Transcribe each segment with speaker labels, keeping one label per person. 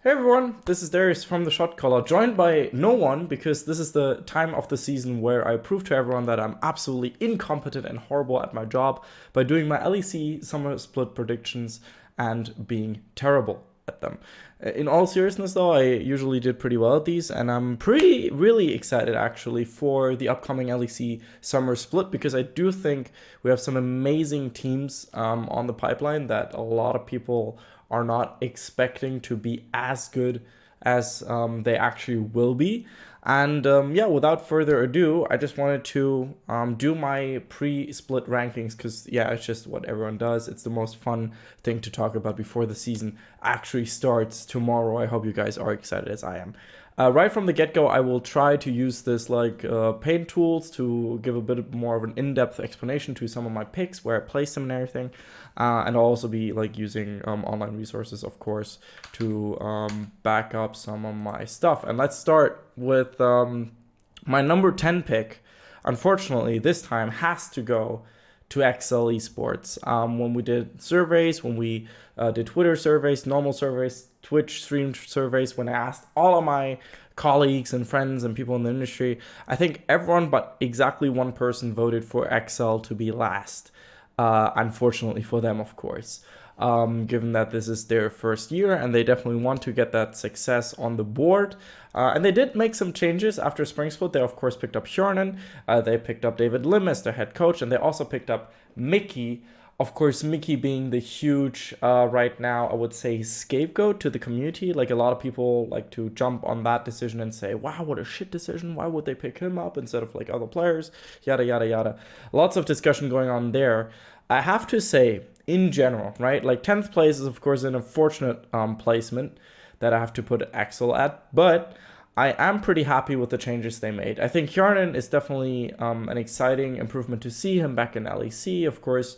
Speaker 1: Hey everyone, this is Darius from the Shotcaller, joined by no one because this is the time of the season where I prove to everyone that I'm absolutely incompetent and horrible at my job by doing my LEC Summer Split predictions and being terrible at them. In all seriousness though, I usually did pretty well at these, and I'm really excited actually for the upcoming LEC Summer Split because I do think we have some amazing teams on the pipeline that a lot of people are not expecting to be as good as they actually will be. And yeah, without further ado, I just wanted to do my pre-split rankings because, yeah, it's just what everyone does. It's the most fun thing to talk about before the season actually starts tomorrow. I hope you guys are excited as I am. Right from the get-go, I will try to use this paint tools to give a bit more of an in-depth explanation to some of my picks, where I place them and everything. And I'll also be using online resources, of course, to back up some of my stuff. And let's start with my number 10 pick. Unfortunately, this time has to go to XL Esports. When we did surveys, when we did Twitter surveys, normal surveys, Twitch stream surveys, when I asked all of my colleagues and friends and people in the industry, I think everyone but exactly one person voted for XL to be last. Unfortunately for them, of course, given that this is their first year and they definitely want to get that success on the board. And they did make some changes after Spring Split. They, of course, picked up Hjornen, they picked up David Lim as their head coach, and they also picked up Mickey. Of course, Mickey being the huge, right now, I would say, scapegoat to the community. Like, a lot of people like to jump on that decision and say, wow, what a shit decision. Why would they pick him up instead of, other players? Yada, yada, yada. Lots of discussion going on there. I have to say, in general, right, 10th place is, of course, an unfortunate placement that I have to put Axel at, but I am pretty happy with the changes they made. I think Hjornen is definitely an exciting improvement to see him back in LEC, of course.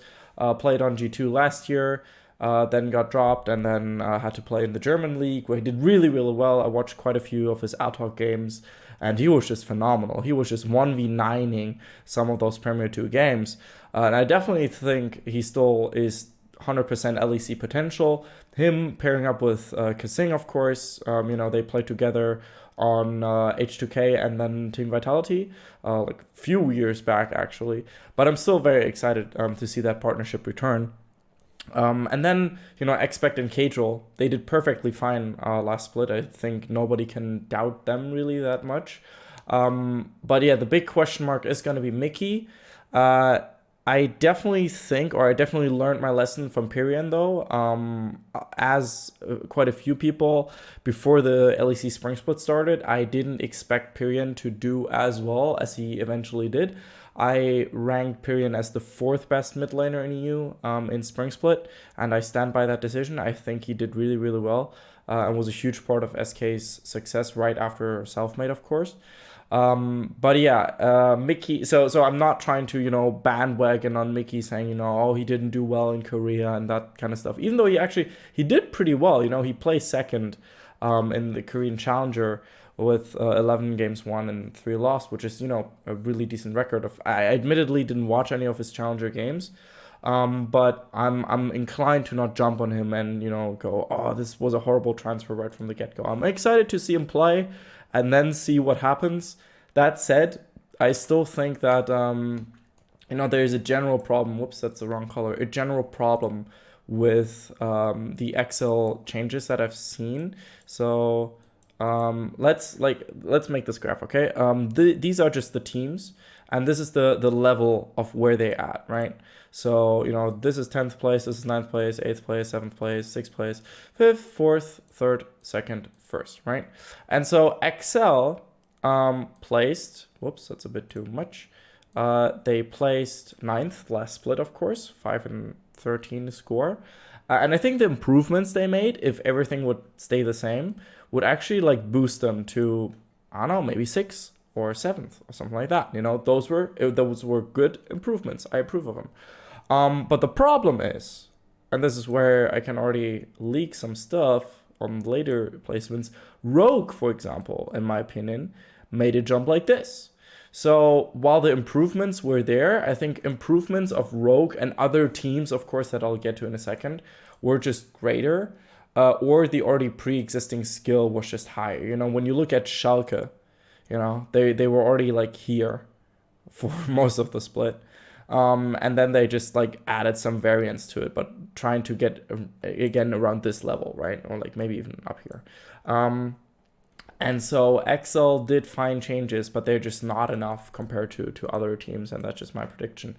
Speaker 1: Played on G2 last year, then got dropped, and then had to play in the German league, where he did really well. I watched quite a few of his ad hoc games, and he was just phenomenal. He was just 1v9ing some of those Premier 2 games. And I definitely think he still is 100% LEC potential. Him pairing up with Kasing, of course, they played together on H2K and then Team Vitality, a few years back actually. But I'm still very excited to see that partnership return. And then, Expect and Cajal, they did perfectly fine last split. I think nobody can doubt them really that much. But yeah, the big question mark is going to be Mickey. I definitely think, or I definitely learned my lesson from Pyrian though, as quite a few people before the LEC Spring Split started, I didn't expect Pyrian to do as well as he eventually did. I ranked Pyrian as the 4th best mid laner in EU in Spring Split, and I stand by that decision. I think he did really well, and was a huge part of SK's success right after Selfmade, of course. But yeah, Mickey, so I'm not trying to, bandwagon on Mickey saying, oh, he didn't do well in Korea and that kind of stuff. Even though he did pretty well, he placed second, in the Korean Challenger with 11 games won and 3 lost, which is, a really decent record. I admittedly didn't watch any of his Challenger games. But I'm inclined to not jump on him and, go, oh, this was a horrible transfer right from the get-go. I'm excited to see him play and then see what happens. That said, I still think that, there's a general problem. Whoops, that's the wrong color. A general problem with the XL changes that I've seen. So let's make this graph, okay? These are just the teams, and this is the level of where they're at, right? So, this is 10th place, this is 9th place, 8th place, 7th place, 6th place, 5th, 4th, 3rd, 2nd, 1st, right? And so XL placed, whoops, that's a bit too much. They placed 9th last split, of course, 5 and 13 score. And I think the improvements they made, if everything would stay the same, would actually boost them to, I don't know, maybe 6th or 7th or something like that. Those were good improvements. I approve of them. But the problem is, and this is where I can already leak some stuff on later placements, Rogue, for example, in my opinion, made a jump like this. So while the improvements were there, I think improvements of Rogue and other teams, of course, that I'll get to in a second, were just greater. or the already pre-existing skill was just higher. You know, when you look at Schalke, you know, they were already like here for most of the split. And then they just like added some variance to it, but trying to get again around this level, right? Or like maybe even up here. And so Excel did find changes, but they're just not enough compared to other teams, and that's just my prediction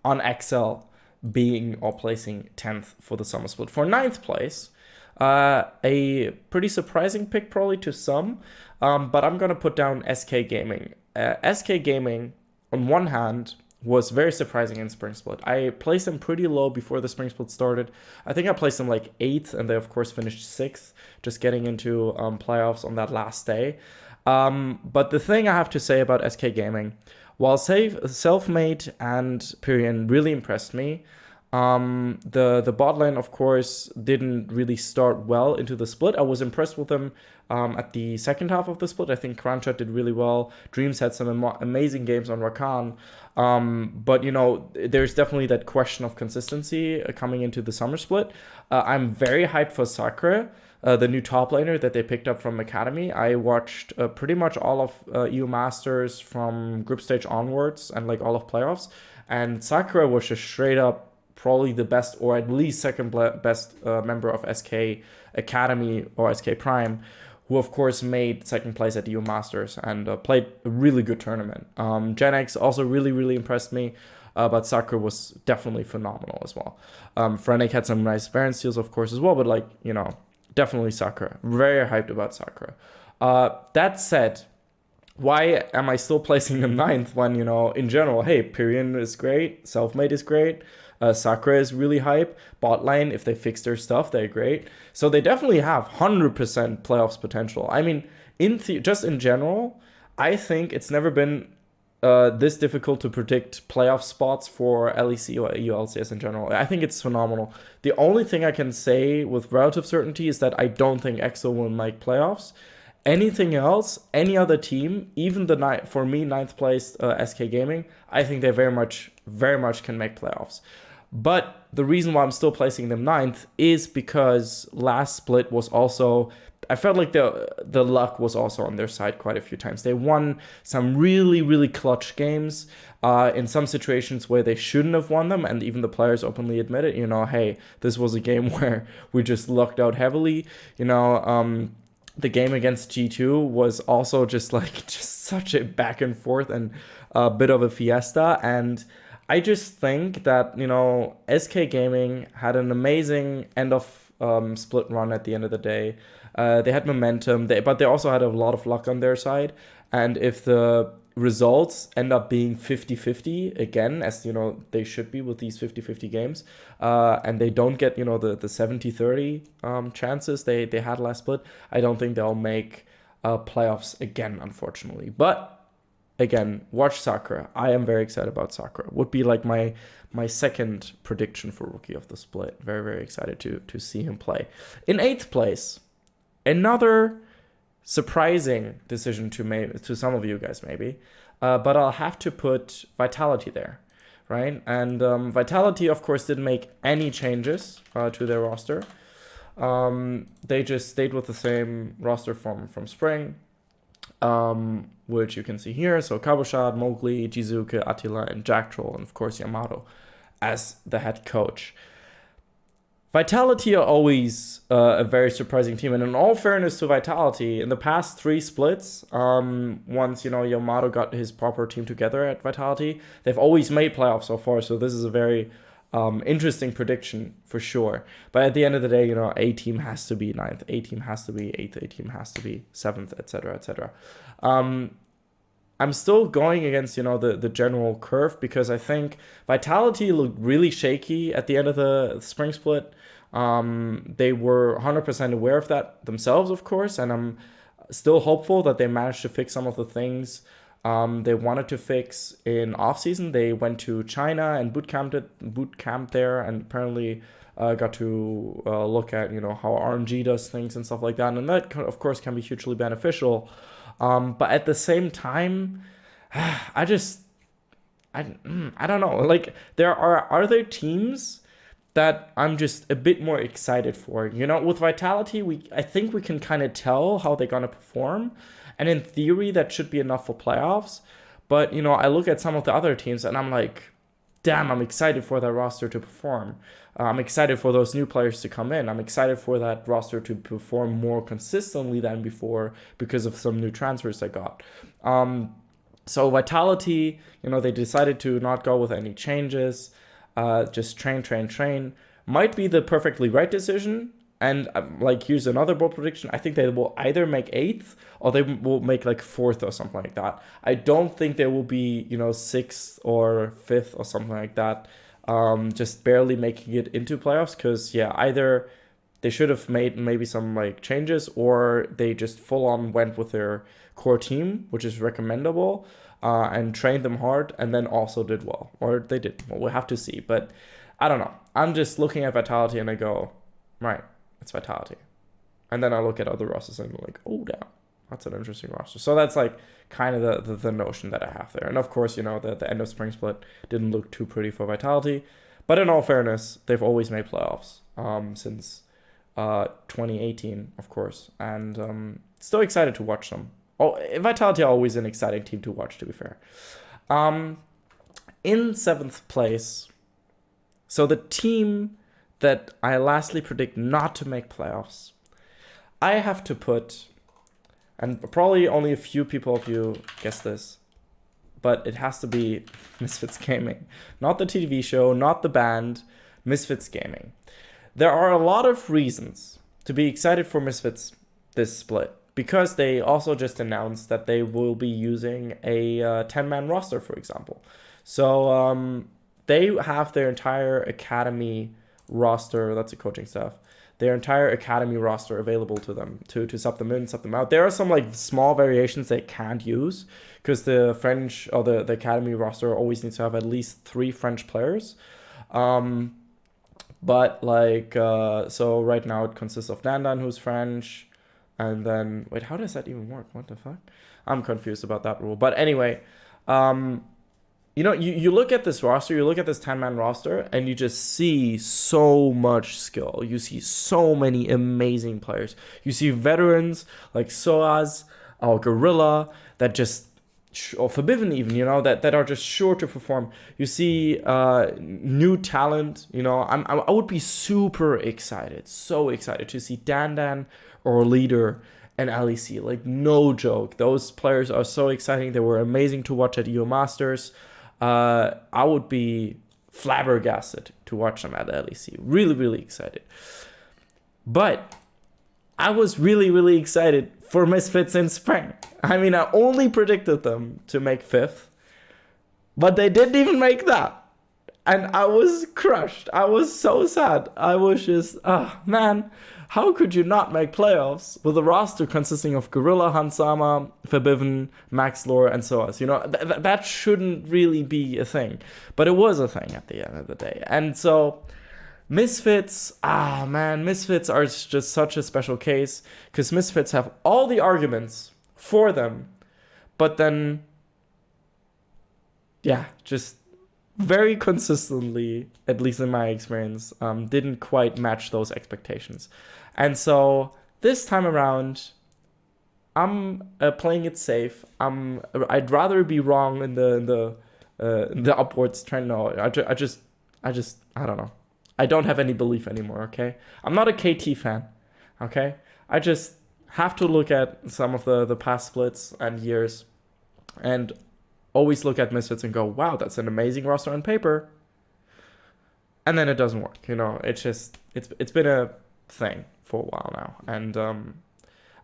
Speaker 1: on Excel being or placing 10th for the summer split. For 9th place, a pretty surprising pick probably to some, but I'm gonna put down SK Gaming. SK Gaming, on one hand, was very surprising in Spring Split. I placed them pretty low before the Spring Split started. I think I placed them like 8th, and they of course finished 6th, just getting into playoffs on that last day. But the thing I have to say about SK Gaming, while Selfmade and Pyrian really impressed me, the bot lane, of course, didn't really start well into the split. I was impressed with them at the second half of the split. I think Kranjot did really well. Dreams had some amazing games on Rakan. But, you know, there's definitely that question of consistency coming into the summer split. I'm very hyped for Sakura, the new top laner that they picked up from Academy. I watched pretty much all of EU Masters from group stage onwards and like all of playoffs. And Sakura was just straight up probably the best, or at least second best member of SK Academy or SK Prime, who of course made second place at EU Masters and played a really good tournament. Gen X also really impressed me, but Sakura was definitely phenomenal as well. Fnatic had some nice Baron steals of course as well, but like, you know, definitely Sakura. Very hyped about Sakura. That said, why am I still placing them 9th when, you know, in general, hey, Pyrian is great, Selfmade is great, Sakura is really hype. Bot lane, if they fix their stuff, they're great. So they definitely have 100% playoffs potential. I mean, just in general, I think it's never been this difficult to predict playoff spots for LEC or EULCS in general. I think it's phenomenal. The only thing I can say with relative certainty is that I don't think EXO will make playoffs. Anything else, any other team, even for me, 9th place SK Gaming, I think they very much can make playoffs. But the reason why I'm still placing them 9th is because last split was also, I felt like the luck was also on their side quite a few times. They won some really clutch games in some situations where they shouldn't have won them, and even the players openly admitted, you know, hey, this was a game where we just lucked out heavily. You know, the game against G2 was also just such a back and forth and a bit of a fiesta. And I just think that, you know, SK Gaming had an amazing end of split run at the end of the day. They had momentum, but they also had a lot of luck on their side. And if the results end up being 50-50 again, as you know they should be with these 50-50 games, and they don't get, you know, the 70-30 chances they had last split, I don't think they'll make playoffs again, unfortunately. But again, watch Sakura. I am very excited about Sakura. Would be like my second prediction for Rookie of the Split. Very excited to see him play. In 8th place, another surprising decision to some of you guys maybe, but I'll have to put Vitality there, right? And Vitality of course didn't make any changes to their roster. They just stayed with the same roster from spring, which you can see here. So Kabushad, Mowgli, Jizuke, Attila, and Jack Troll, and of course Yamato as the head coach. Vitality are always a very surprising team, and in all fairness to Vitality, in the past 3 splits, once, you know, Yamato got his proper team together at Vitality, they've always made playoffs so far, so this is a very interesting prediction for sure. But at the end of the day, you know, A team has to be 9th, A team has to be 8th, A team has to be 7th, etc., etc. I'm still going against, you know, the general curve, because I think Vitality looked really shaky at the end of the spring split. They were 100% aware of that themselves, of course, and I'm still hopeful that they managed to fix some of the things they wanted to fix in offseason. They went to China and boot camped there, and apparently got to look at, you know, how RNG does things and stuff like that, and that of course can be hugely beneficial. But at the same time, I don't know. Like, there are other teams that I'm just a bit more excited for. You know, with Vitality, I think we can kind of tell how they're gonna perform, and in theory that should be enough for playoffs. But you know, I look at some of the other teams and I'm like, damn, I'm excited for that roster to perform. I'm excited for those new players to come in. I'm excited for that roster to perform more consistently than before because of some new transfers I got. So Vitality, you know, they decided to not go with any changes, just train. Might be the perfectly right decision. And like, here's another bold prediction. I think they will either make 8th or they will make like 4th or something like that. I don't think they will be, you know, 6th or 5th or something like that. Just barely making it into playoffs, because yeah, either they should have made maybe some like changes, or they just full on went with their core team, which is recommendable, and trained them hard, and then also did well, or they did. Well, we'll have to see, but I don't know. I'm just looking at Vitality and I go, right, it's Vitality, and then I look at other rosters and I'm like, oh damn, that's an interesting roster. So that's like kind of the notion that I have there. And of course, you know, the end of spring split didn't look too pretty for Vitality, but in all fairness, they've always made playoffs since 2018, of course, and still excited to watch them. Oh, Vitality are always an exciting team to watch, to be fair. In 7th place, so the team that I lastly predict not to make playoffs, I have to put, and probably only a few people of you guess this, but it has to be Misfits Gaming. Not the TV show, not the band, Misfits Gaming. There are a lot of reasons to be excited for Misfits this split, because they also just announced that they will be using a 10-man roster, for example. So they have their entire academy roster, that's a coaching staff, their entire academy roster available to them to sub them in, sub them out. There are some like small variations they can't use, because the French or the academy roster always needs to have at least 3 French players. But like, so right now it consists of Dandan, who's French, and then, wait, how does that even work? What the fuck? I'm confused about that rule. But anyway, you know, you look at this roster, you look at this 10-man roster, and you just see so much skill. You see so many amazing players. You see veterans like Soaz or Gorilla that just, or Forbidden even, you know, that are just sure to perform. You see new talent, you know. I would be super excited, so excited to see Dandan or Leader and LEC. Like, no joke. Those players are so exciting. They were amazing to watch at EU Masters. I would be flabbergasted to watch them at LEC. Really, really excited. But I was really, really excited for Misfits in spring. I mean, I only predicted them to make 5th, but they didn't even make that. And I was crushed. I was so sad. I was just, man, how could you not make playoffs with a roster consisting of Gorilla, Hansama, Forbidden, Maxlore, and so on? You know, that shouldn't really be a thing. But it was a thing at the end of the day. And so Misfits, Misfits are just such a special case, because Misfits have all the arguments for them, but then, yeah, just very consistently, at least in my experience, didn't quite match those expectations. And so this time around, I'm playing it safe. I'd rather be wrong in the upwards trend. No, I don't know. I don't have any belief anymore, okay? I'm not a KT fan, okay? I just have to look at some of the past splits and years and always look at Misfits and go, wow, that's an amazing roster on paper. And then it doesn't work, you know? It's just, it's been a thing for a while now. And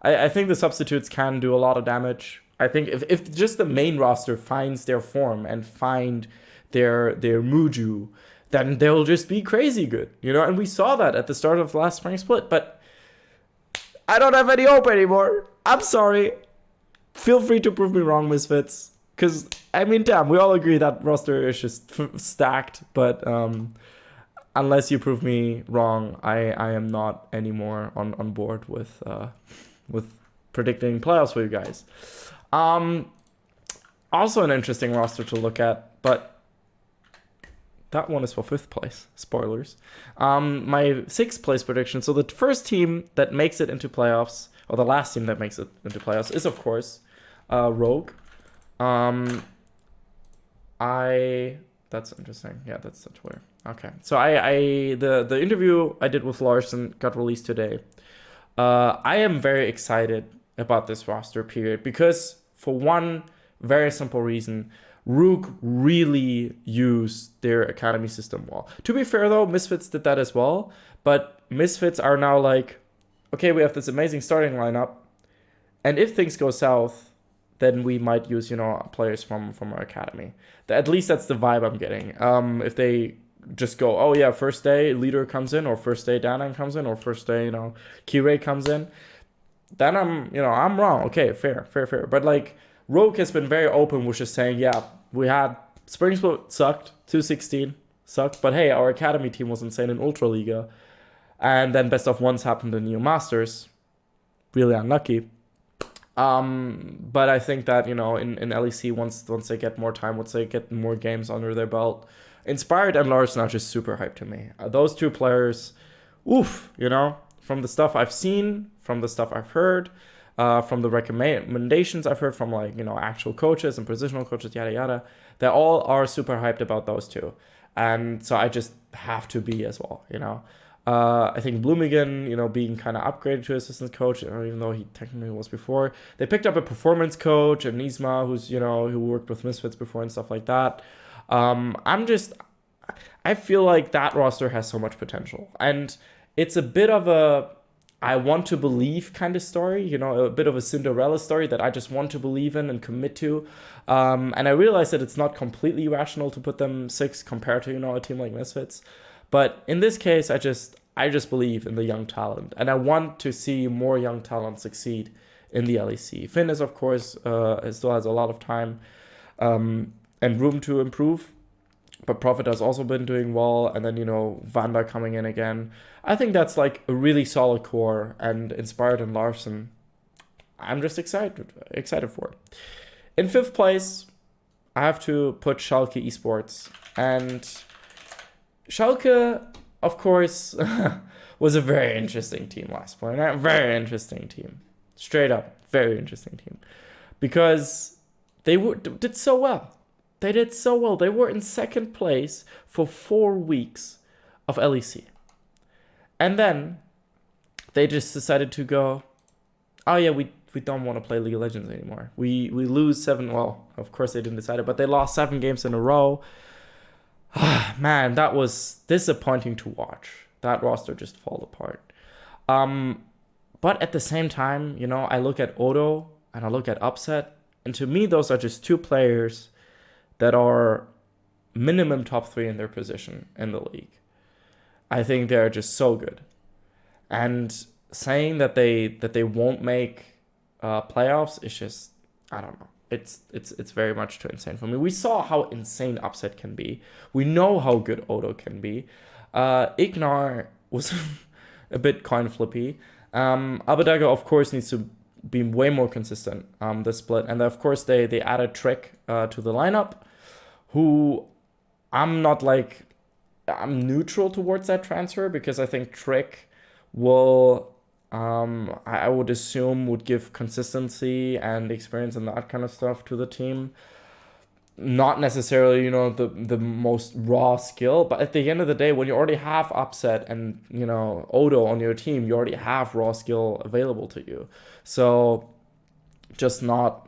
Speaker 1: I think the substitutes can do a lot of damage. I think if just the main roster finds their form and find their Muju, then they'll just be crazy good, you know? And we saw that at the start of the last spring split, but I don't have any hope anymore. I'm sorry. Feel free to prove me wrong, Misfits. Because, I mean, damn, we all agree that roster is just stacked, but unless you prove me wrong, I am not anymore on board with predicting playoffs for you guys. Also an interesting roster to look at, but that one is for 5th place. Spoilers. My 6th place prediction. So the first team that makes it into playoffs, or the last team that makes it into playoffs, is of course Rogue. That's interesting. Yeah, that's the Twitter. Okay, so the interview I did with Larson got released today. I am very excited about this roster period because, for one very simple reason, Rook really used their academy system well. To be fair though, Misfits did that as well, but Misfits are now like, okay, we have this amazing starting lineup, and if things go south, then we might use, players from our academy. At least that's the vibe I'm getting. If they just go, oh yeah, first day Leader comes in, or first day Danan comes in, or first day, Kirei comes in, then I'm wrong. Okay, fair. But like, Rogue has been very open with just saying, yeah, we had Spring Split sucked, 216 sucked, but hey, our academy team was insane in Ultra Liga, and then best of ones happened in Neo Masters, really unlucky. But I think that, in LEC, once they get more time, once they get more games under their belt, Inspired and Larson are just super hyped to me. Those two players, from the stuff I've seen, from the stuff I've heard, from the recommendations I've heard from actual coaches and positional coaches, yada yada, they all are super hyped about those two. And so I just have to be as well, I think Bloomigan, being kind of upgraded to assistant coach, even though he technically was before. They picked up a performance coach, and Nisma, who's, who worked with Misfits before and stuff like that. I feel like that roster has so much potential. And it's a bit of a I want to believe kind of story, a bit of a Cinderella story that I just want to believe in and commit to. And I realize that it's not completely rational to put them 6th compared to, a team like Misfits. But in this case, I just believe in the young talent, and I want to see more young talent succeed in the LEC. Finn is, of course, still has a lot of time and room to improve, but Prophet has also been doing well, and then, Vanda coming in again. I think that's like a really solid core, and Inspired and Larson, I'm just excited for it. In 5th place, I have to put Schalke Esports, and Schalke, of course, was a very interesting team last point. A very interesting team. Straight up, very interesting team. Because they did so well. They did so well. They were in 2nd place for 4 weeks of LEC. And then they just decided to go, oh yeah, we don't want to play League of Legends anymore. We lose 7, well, of course they didn't decide it, but they lost 7 games in a row. Man, that was disappointing to watch. That roster just fall apart. But at the same time, I look at Odo and I look at Upset, and to me, those are just 2 players that are minimum top 3 in their position in the league. I think they're just so good. And saying that they won't make playoffs is just, I don't know. It's very much too insane for me. We saw how insane Upset can be. We know how good Odo can be. Ignar was a bit coin flippy. Abadaga, of course, needs to be way more consistent this split. And of course, they added Trick to the lineup, who I'm neutral towards that transfer, because I think Trick will, I would assume, would give consistency and experience and that kind of stuff to the team. Not necessarily, the most raw skill, but at the end of the day, when you already have Upset and, Odo on your team, you already have raw skill available to you. So just not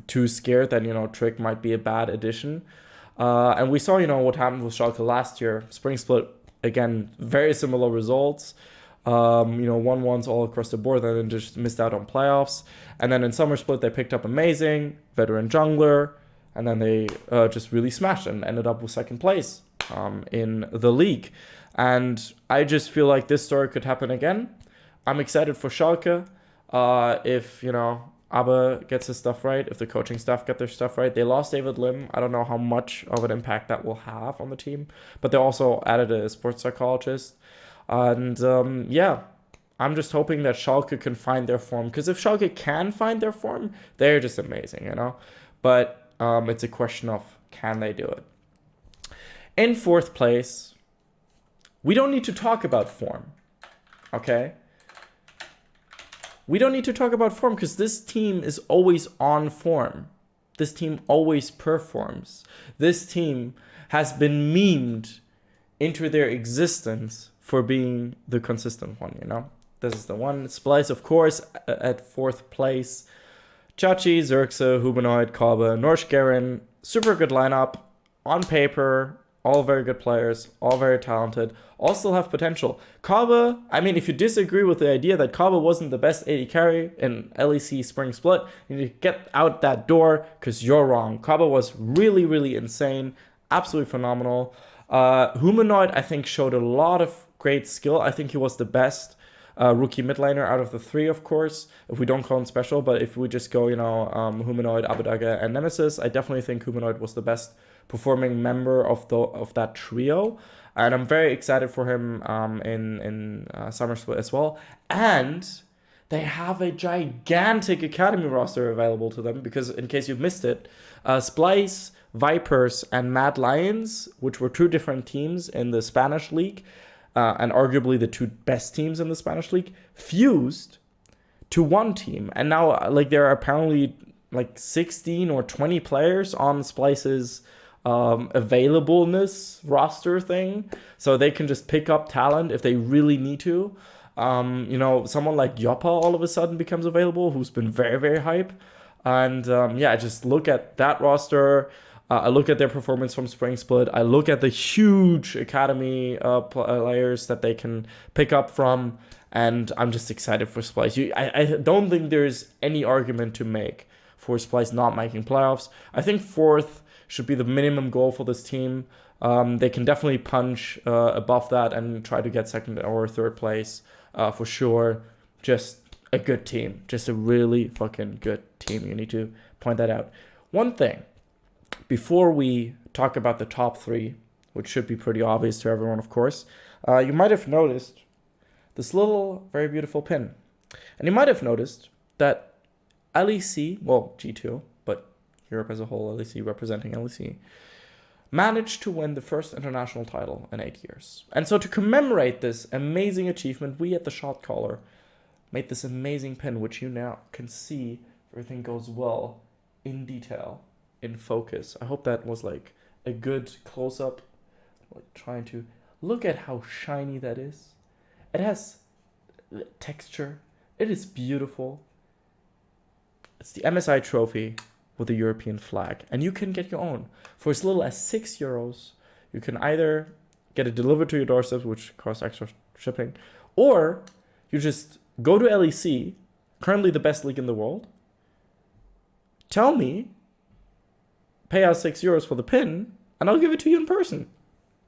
Speaker 1: too scared that, Trick might be a bad addition. And we saw, what happened with Schalke last year. Spring Split, again, very similar results. 1-1s all across the board, and then just missed out on playoffs. And then in Summer Split, they picked up Amazing, veteran jungler, and then they just really smashed and ended up with 2nd place in the league. And I just feel like this story could happen again. I'm excited for Schalke. If, Abba gets his stuff right, if the coaching staff get their stuff right. They lost David Lim. I don't know how much of an impact that will have on the team, but they also added a sports psychologist. And I'm just hoping that Schalke can find their form, because if Schalke can find their form, they're just amazing, But it's a question of, can they do it? In fourth place, we don't need to talk about form, okay? We don't need to talk about form because this team is always on form. This team always performs. This team has been memed into their existence for being the consistent one, you know? This is the one. Splice, of course, at fourth place. Chachi, Xerxa, Humanoid, Kaba, Norsh Garen. Super good lineup. On paper, all very good players, all very talented, all still have potential. Kaba, I mean, if you disagree with the idea that Kaba wasn't the best AD carry in LEC Spring Split, you need to get out that door because you're wrong. Kaba was really, really insane, absolutely phenomenal. Humanoid, I think, showed a lot of great skill. I think he was the best rookie mid laner out of the three, of course, if we don't call him special. But if we just go, Humanoid, Abbedagge, and Nemesis, I definitely think Humanoid was the best performing member of that trio. And I'm very excited for him in Summer Split as well. And they have a gigantic academy roster available to them because, in case you've missed it, Splice, Vipers, and Mad Lions, which were two different teams in the Spanish league, and arguably the two best teams in the Spanish league, fused to one team. And now, there are apparently 16 or 20 players on Splice's availableness roster thing, so they can just pick up talent if they really need to. Someone like Yoppa all of a sudden becomes available, who's been very, very hype. And just look at that roster. I look at their performance from Spring Split. I look at the huge academy players that they can pick up from, and I'm just excited for Splice. I don't think there's any argument to make for Splice not making playoffs. I think fourth should be the minimum goal for this team. They can definitely punch above that and try to get second or third place for sure. Just a good team. Just a really fucking good team. You need to point that out. One thing, before we talk about the top three, which should be pretty obvious to everyone, of course, you might have noticed this little, very beautiful pin. And you might have noticed that LEC, well, G2, but Europe as a whole, LEC representing LEC, managed to win the first international title in 8 years. And so to commemorate this amazing achievement, we at the Shotcaller made this amazing pin, which you now can see if everything goes well in detail, in focus. I hope that was a good close-up, trying to look at how shiny that is. It has texture. It is beautiful. It's the MSI trophy with the European flag, and you can get your own for as little as €6. You can either get it delivered to your doorstep, which costs extra shipping, or you just go to LEC, currently the best league in the world, tell me, pay us €6 for the pin, and I'll give it to you in person.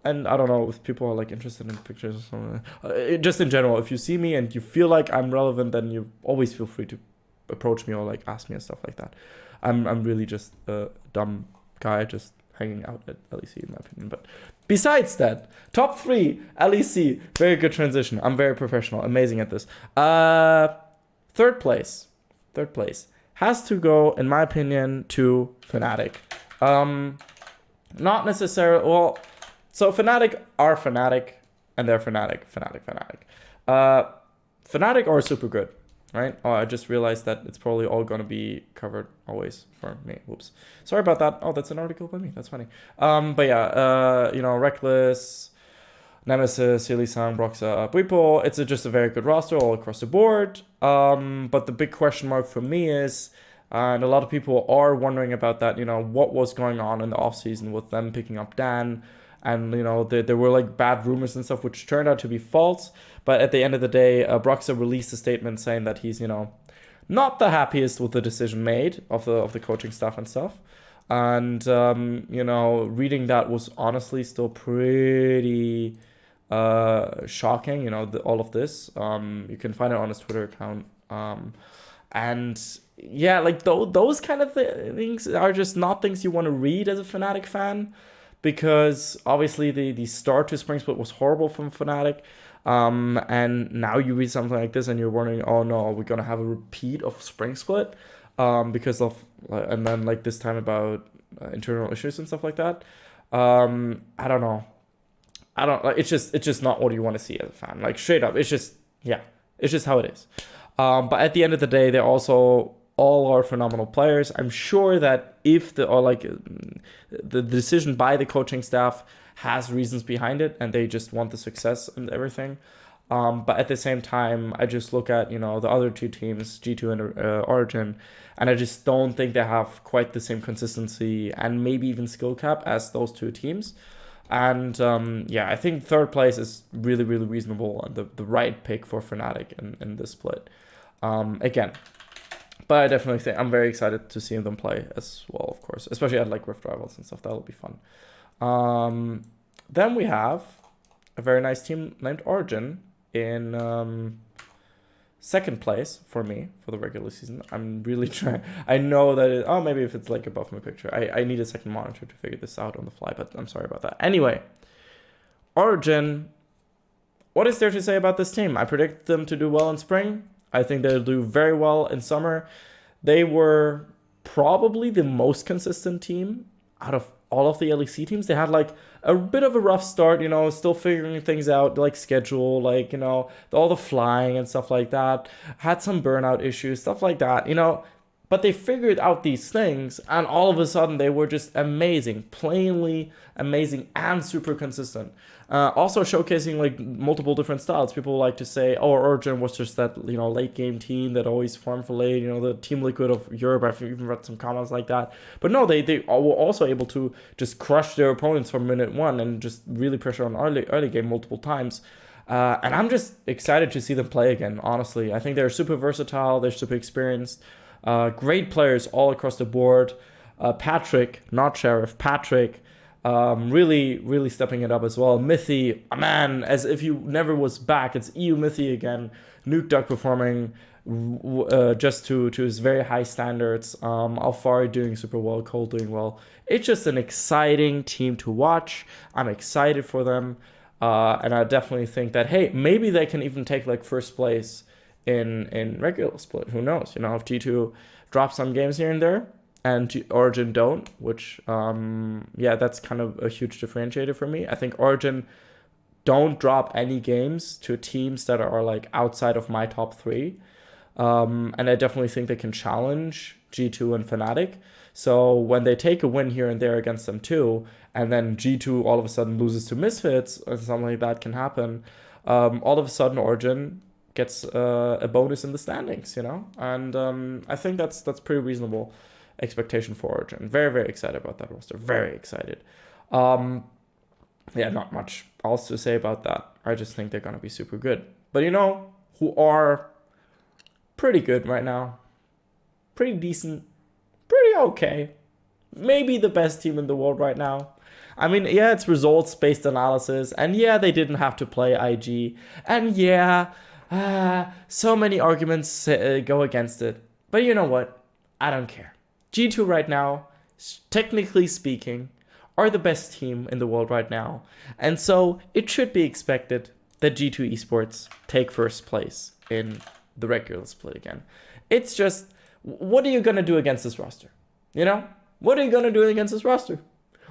Speaker 1: And I don't know if people are interested in pictures or something. Just in general, if you see me and you feel like I'm relevant, then you always feel free to approach me or ask me and stuff like that. I'm really just a dumb guy just hanging out at LEC in my opinion. But besides that, top three, LEC, very good transition. I'm very professional, amazing at this. Third place has to go, in my opinion, to Fnatic. Not necessarily, well, so Fnatic are Fnatic, and they're Fnatic. Fnatic are super good, right? Oh, I just realized that it's probably all going to be covered always for me. Whoops. Sorry about that. Oh, that's an article by me. That's funny. But yeah, Reckless, Nemesis, Healy-san, Broxa, Bwipo. It's just a very good roster all across the board. But the big question mark for me is, and a lot of people are wondering about that, what was going on in the offseason with them picking up Dan. And, there were bad rumors and stuff, which turned out to be false. But at the end of the day, Broxa released a statement saying that he's, not the happiest with the decision made of the coaching staff and stuff. And, reading that was honestly still pretty shocking, all of this. You can find it on his Twitter account. And yeah, those kind of things are just not things you want to read as a Fnatic fan. Because obviously the start to Spring Split was horrible from Fnatic. And now you read something like this and you're wondering, oh no, are we going to have a repeat of Spring Split? Because of, and then this time about internal issues and stuff like that. I don't know. I don't like. It's just not what you want to see as a fan. Like straight up, it's just how it is. But at the end of the day, they're also all are phenomenal players. I'm sure that if the decision by the coaching staff has reasons behind it, and they just want the success and everything. But at the same time, I just look at, the other two teams, G2 and Origin, and I just don't think they have quite the same consistency and maybe even skill cap as those two teams. And I think third place is really, really reasonable and the right pick for Fnatic in this split. Again, but I definitely think I'm very excited to see them play as well, of course, especially at like Rift Rivals and stuff. That'll be fun. Then we have a very nice team named Origin in second place for me for the regular season. I'm really trying. I know that maybe if it's like above my picture, I need a second monitor to figure this out on the fly, but I'm sorry about that. Anyway, Origin, what is there to say about this team? I predict them to do well in spring. I think they'll do very well in summer. They were probably the most consistent team out of all of the LEC teams. They had like a bit of a rough start, still figuring things out, like schedule, like, all the flying and stuff like that. Had some burnout issues, stuff like that, But they figured out these things, and all of a sudden they were just amazing, plainly amazing and super consistent. Also showcasing like multiple different styles. People like to say, Origin was just that, late game team that always farmed for late, the Team Liquid of Europe. I've even read some comments like that. But no, they were also able to just crush their opponents from minute one and just really pressure on early game multiple times. And I'm just excited to see them play again, honestly. I think they're super versatile, they're super experienced. Great players all across the board. Patrick, not Sheriff, Patrick, really, really stepping it up as well. Mithy, man, as if you never was back. It's EU Mithy again. Nuke Duck performing just to his very high standards. Alfari doing super well, Cole doing well. It's just an exciting team to watch. I'm excited for them. And I definitely think that, hey, maybe they can even take like first place in regular split. Who knows? If G2 drops some games here and there and Origin don't, which that's kind of a huge differentiator for me. I think Origin don't drop any games to teams that are like outside of my top three, and I definitely think they can challenge G2 and Fnatic. So when they take a win here and there against them too, and then G2 all of a sudden loses to Misfits or something like that can happen, all of a sudden Origin gets a bonus in the standings, and I think that's pretty reasonable expectation for Origin. Very, very excited about that roster. Very excited. Not much else to say about that. I just think they're gonna be super good. But who are pretty good right now, pretty decent, pretty okay, maybe the best team in the world right now. I mean, it's results-based analysis, and they didn't have to play IG, and so many arguments go against it. But you know what? I don't care. G2 right now, technically speaking, are the best team in the world right now. And so it should be expected that G2 Esports take first place in the regular split again. It's just, what are you going to do against this roster? What are you going to do against this roster?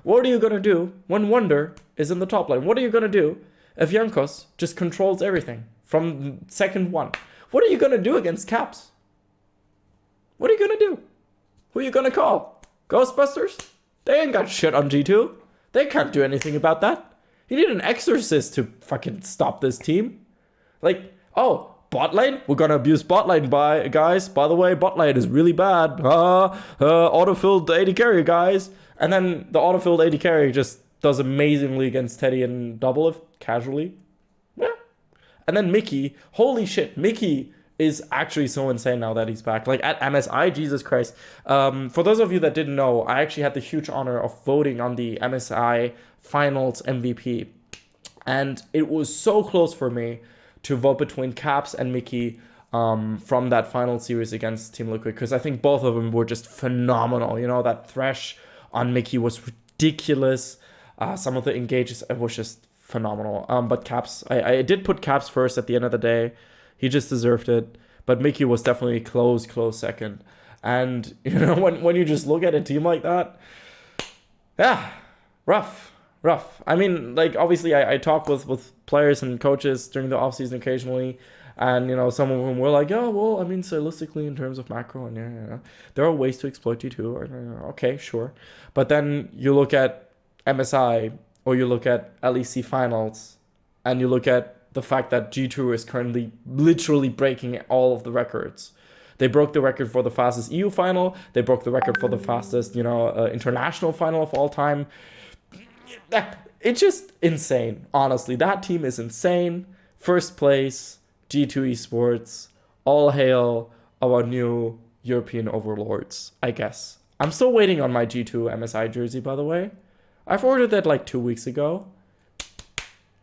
Speaker 1: What are you going to do when Wonder is in the top lane? What are you going to do if Jankos just controls everything from second one? What are you going to do against Caps? What are you going to do? Who are you going to call? Ghostbusters? They ain't got shit on G2. They can't do anything about that. You need an exorcist to fucking stop this team. Like, bot lane? We're gonna abuse bot lane, guys. By the way, bot lane is really bad. Autofilled AD carry, guys. And then the autofilled AD carry just does amazingly against Teddy and Double if casually. Yeah. And then Mickey, holy shit, Mickey is actually so insane now that he's back. Like at MSI, Jesus Christ. For those of you that didn't know, I actually had the huge honor of voting on the MSI Finals MVP. And it was so close for me to vote between Caps and Mickey from that final series against Team Liquid, because I think both of them were just phenomenal. That Thresh on Mickey was ridiculous. Some of the engages, it was just phenomenal. But Caps, I did put Caps first at the end of the day. He just deserved it. But Mickey was definitely close second. And, when you just look at a team like that, rough. rough. I mean, like, obviously, I talk with players and coaches during the offseason occasionally, and, you know, some of them were like, oh, well, I mean, stylistically, in terms of macro, and yeah, there are ways to exploit G2. Okay, sure. But then you look at MSI, or you look at LEC finals, and you look at the fact that G2 is currently literally breaking all of the records. They broke the record for the fastest EU final. They broke the record for the fastest, you know, international final of all time. It's just insane, honestly. That team is insane. First place, G2 Esports. All hail our new European overlords, I guess. I'm still waiting on my G2 MSI jersey, by the way. I've ordered that like 2 weeks ago.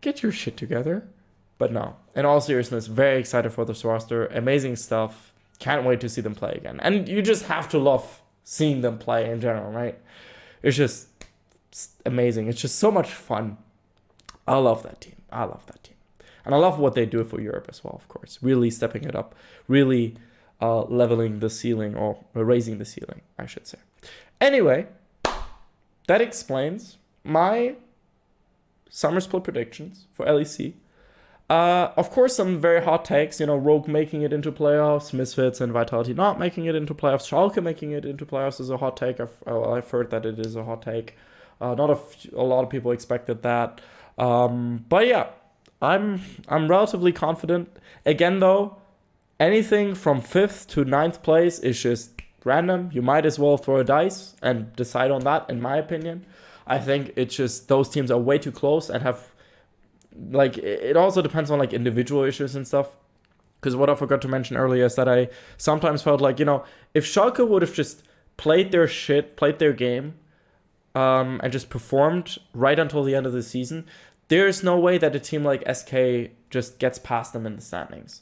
Speaker 1: Get your shit together. But no, in all seriousness, very excited for this roster. Amazing stuff. Can't wait to see them play again. And you just have to love seeing them play in general, right? It's just amazing. It's just so much fun. I love that team. And I love what they do for Europe as well, of course. Really stepping it up. Really leveling the ceiling, or raising the ceiling, I should say. Anyway, that explains my summer split predictions for LEC. Of course, some very hot takes, you know, Rogue making it into playoffs, Misfits and Vitality not making it into playoffs, Schalke making it into playoffs is a hot take. I've heard that it is a hot take. Not a lot of people expected that. But yeah, I'm relatively confident. Again, though, anything from 5th to 9th place is just random. You might as well throw a dice and decide on that, in my opinion. I think it's just those teams are way too close and have, like, it also depends on like individual issues and stuff. Because what I forgot to mention earlier is that I sometimes felt like, you know, if Schalke would have just played their shit, played their game, and just performed right until the end of the season, there's no way that a team like SK just gets past them in the standings.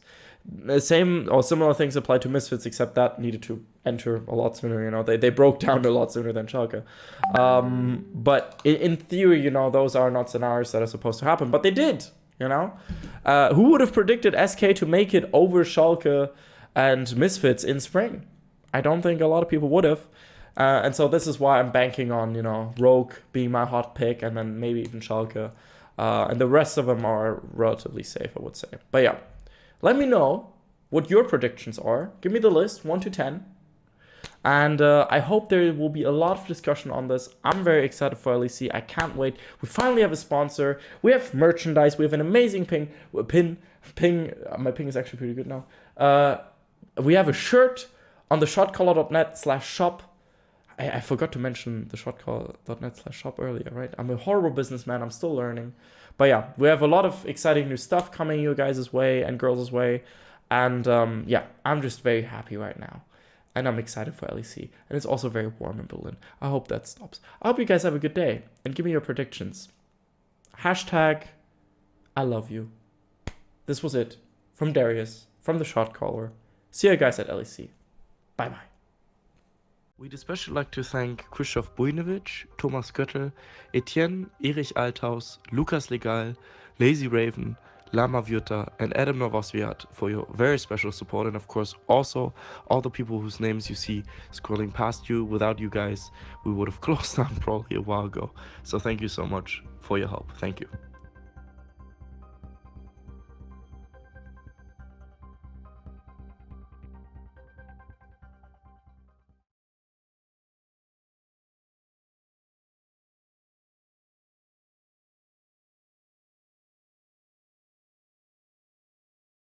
Speaker 1: The same or similar things apply to Misfits, except that needed to enter a lot sooner. You know, they broke down a lot sooner than Schalke. But in theory, you know, those are not scenarios that are supposed to happen. But they did. You know, who would have predicted SK to make it over Schalke and Misfits in spring? I don't think a lot of people would have. And so this is why I'm banking on, you know, Rogue being my hot pick, and then maybe even Schalke. And the rest of them are relatively safe, I would say. But yeah. Let me know what your predictions are. Give me the list, 1 to 10. And I hope there will be a lot of discussion on this. I'm very excited for LEC. I can't wait. We finally have a sponsor. We have merchandise. We have an amazing pin. My ping is actually pretty good now. We have a shirt on the shotcaller.net/shop. I forgot to mention the shotcaller.net/shop earlier, right? I'm a horrible businessman. I'm still learning. But yeah, we have a lot of exciting new stuff coming your guys' way and girls' way. And yeah, I'm just very happy right now. And I'm excited for LEC. And it's also very warm in Berlin. I hope that stops. I hope you guys have a good day. And give me your predictions. Hashtag I love you. This was it. From Darius, from the Shotcaller. See you guys at LEC. Bye-bye. We'd especially like to thank Krzysztof Bujnowicz, Thomas Göttel, Etienne, Erich Althaus, Lukas Legal, Lazy Raven, Lama Vyuta, and Adam Novosviat for your very special support, and of course also all the people whose names you see scrolling past you. Without you guys, we would have closed down probably a while ago. So thank you so much for your help. Thank you.